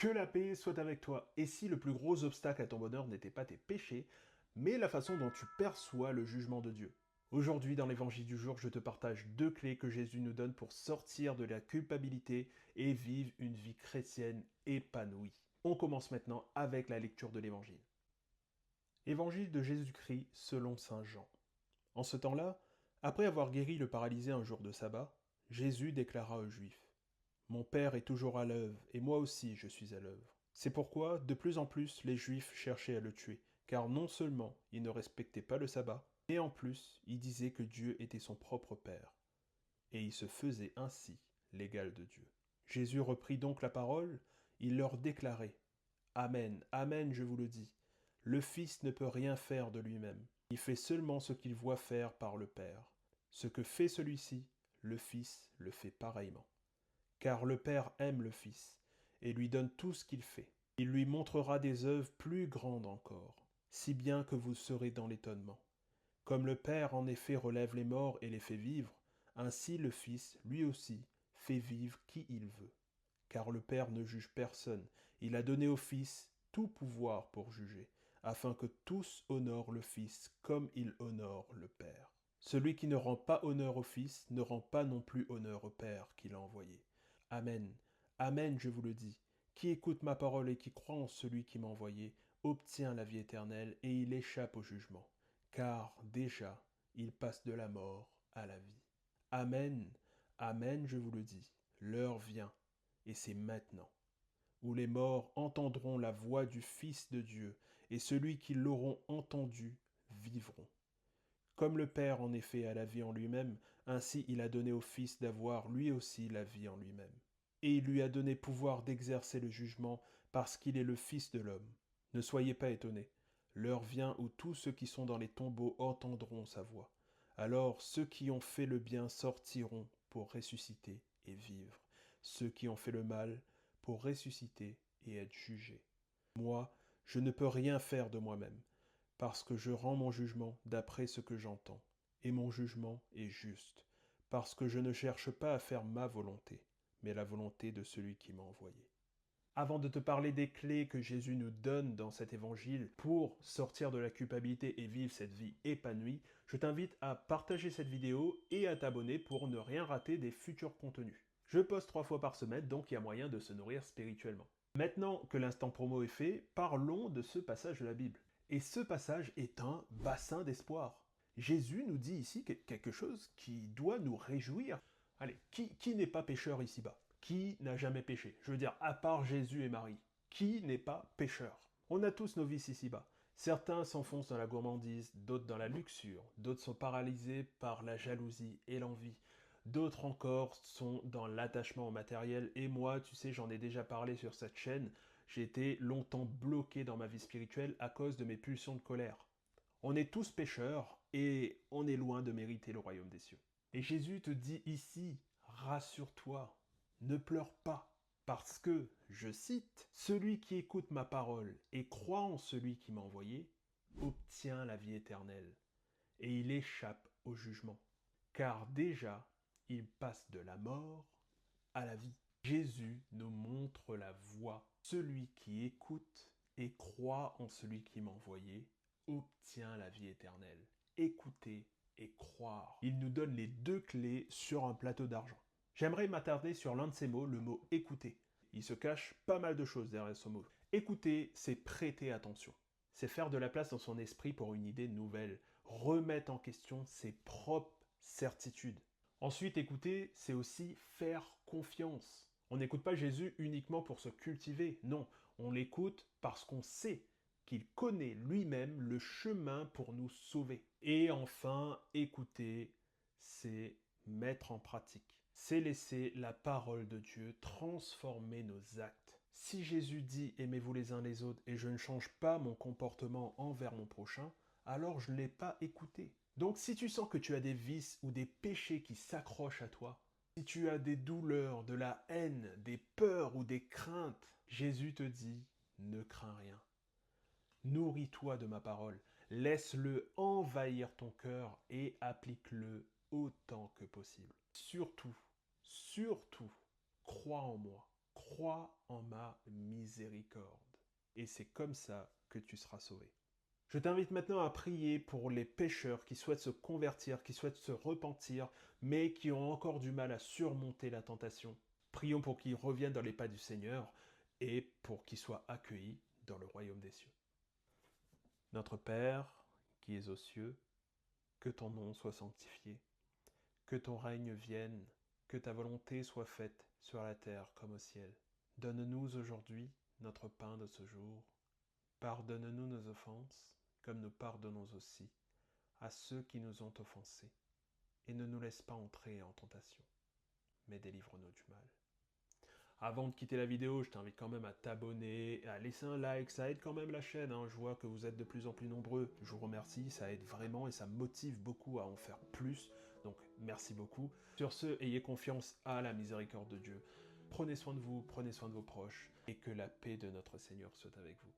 Que la paix soit avec toi. Et si le plus gros obstacle à ton bonheur n'était pas tes péchés, mais la façon dont tu perçois le jugement de Dieu. Aujourd'hui, dans l'évangile du jour, je te partage 2 clés que Jésus nous donne pour sortir de la culpabilité et vivre une vie chrétienne épanouie. On commence maintenant avec la lecture de l'évangile. Évangile de Jésus-Christ selon saint Jean. En ce temps-là, après avoir guéri le paralysé un jour de sabbat, Jésus déclara aux Juifs: Mon Père est toujours à l'œuvre, et moi aussi je suis à l'œuvre. C'est pourquoi, de plus en plus, les Juifs cherchaient à le tuer, car non seulement il ne respectait pas le sabbat, mais en plus, il disait que Dieu était son propre Père, et il se faisait ainsi l'égal de Dieu. Jésus reprit donc la parole, il leur déclarait: Amen, Amen, je vous le dis, le Fils ne peut rien faire de lui-même. Il fait seulement ce qu'il voit faire par le Père. Ce que fait celui-ci, le Fils le fait pareillement. Car le Père aime le Fils, et lui donne tout ce qu'il fait. Il lui montrera des œuvres plus grandes encore, si bien que vous serez dans l'étonnement. Comme le Père en effet relève les morts et les fait vivre, ainsi le Fils, lui aussi, fait vivre qui il veut. Car le Père ne juge personne, il a donné au Fils tout pouvoir pour juger, afin que tous honorent le Fils comme il honore le Père. Celui qui ne rend pas honneur au Fils ne rend pas non plus honneur au Père qui l'a envoyé. Amen, Amen, je vous le dis, qui écoute ma parole et qui croit en celui qui m'a envoyé, obtient la vie éternelle et il échappe au jugement, car déjà il passe de la mort à la vie. Amen, Amen, je vous le dis, l'heure vient, et c'est maintenant, où les morts entendront la voix du Fils de Dieu, et celui qui l'auront entendu vivront. Comme le Père en effet a la vie en lui-même, ainsi il a donné au Fils d'avoir lui aussi la vie en lui-même. Et il lui a donné pouvoir d'exercer le jugement parce qu'il est le Fils de l'homme. Ne soyez pas étonnés. L'heure vient où tous ceux qui sont dans les tombeaux entendront sa voix. Alors ceux qui ont fait le bien sortiront pour ressusciter et vivre. Ceux qui ont fait le mal pour ressusciter et être jugés. Moi, je ne peux rien faire de moi-même, parce que je rends mon jugement d'après ce que j'entends, et mon jugement est juste, parce que je ne cherche pas à faire ma volonté, mais la volonté de celui qui m'a envoyé. Avant de te parler des clés que Jésus nous donne dans cet évangile pour sortir de la culpabilité et vivre cette vie épanouie, je t'invite à partager cette vidéo et à t'abonner pour ne rien rater des futurs contenus. Je poste 3 fois par semaine, donc il y a moyen de se nourrir spirituellement. Maintenant que l'instant promo est fait, parlons de ce passage de la Bible. Et ce passage est un bassin d'espoir. Jésus nous dit ici quelque chose qui doit nous réjouir. Allez, qui n'est pas pécheur ici-bas? Qui n'a jamais péché? Je veux dire, à part Jésus et Marie, qui n'est pas pécheur? On a tous nos vices ici-bas. Certains s'enfoncent dans la gourmandise, d'autres dans la luxure, d'autres sont paralysés par la jalousie et l'envie, d'autres encore sont dans l'attachement au matériel, et moi, tu sais, j'en ai déjà parlé sur cette chaîne, j'ai été longtemps bloqué dans ma vie spirituelle à cause de mes pulsions de colère. On est tous pécheurs, et on est loin de mériter le royaume des cieux. Et Jésus te dit ici, rassure-toi, ne pleure pas, parce que, je cite, « Celui qui écoute ma parole et croit en celui qui m'a envoyé, obtient la vie éternelle, et il échappe au jugement, car déjà, il passe de la mort à la vie. » Jésus nous montre la voie. Celui qui écoute et croit en celui qui m'a envoyé obtient la vie éternelle. Écouter et croire. Il nous donne les 2 clés sur un plateau d'argent. J'aimerais m'attarder sur l'un de ces mots, le mot écouter. Il se cache pas mal de choses derrière ce mot. Écouter, c'est prêter attention. C'est faire de la place dans son esprit pour une idée nouvelle, remettre en question ses propres certitudes. Ensuite, écouter, c'est aussi faire confiance. On n'écoute pas Jésus uniquement pour se cultiver, non, on l'écoute parce qu'on sait qu'il connaît lui-même le chemin pour nous sauver. Et enfin, écouter, c'est mettre en pratique. C'est laisser la parole de Dieu transformer nos actes. Si Jésus dit « aimez-vous les uns les autres » et je ne change pas mon comportement envers mon prochain, alors je ne l'ai pas écouté. Donc si tu sens que tu as des vices ou des péchés qui s'accrochent à toi, si tu as des douleurs, de la haine, des peurs ou des craintes, Jésus te dit « ne crains rien ». Nourris-toi de ma parole, laisse-le envahir ton cœur et applique-le autant que possible. Surtout, crois en moi. Crois en ma miséricorde. Et c'est comme ça que tu seras sauvé. Je t'invite maintenant à prier pour les pécheurs qui souhaitent se convertir, qui souhaitent se repentir, mais qui ont encore du mal à surmonter la tentation. Prions pour qu'ils reviennent dans les pas du Seigneur et pour qu'ils soient accueillis dans le royaume des cieux. Notre Père, qui es aux cieux, que ton nom soit sanctifié, que ton règne vienne, que ta volonté soit faite sur la terre comme au ciel. Donne-nous aujourd'hui notre pain de ce jour. Pardonne-nous nos offenses, comme nous pardonnons aussi à ceux qui nous ont offensés. Et ne nous laisse pas entrer en tentation, mais délivre-nous du mal. Avant de quitter la vidéo, je t'invite quand même à t'abonner, à laisser un like, ça aide quand même la chaîne, hein. Je vois que vous êtes de plus en plus nombreux, je vous remercie, ça aide vraiment et ça me motive beaucoup à en faire plus, donc merci beaucoup. Sur ce, ayez confiance à la miséricorde de Dieu. Prenez soin de vous, prenez soin de vos proches, et que la paix de notre Seigneur soit avec vous.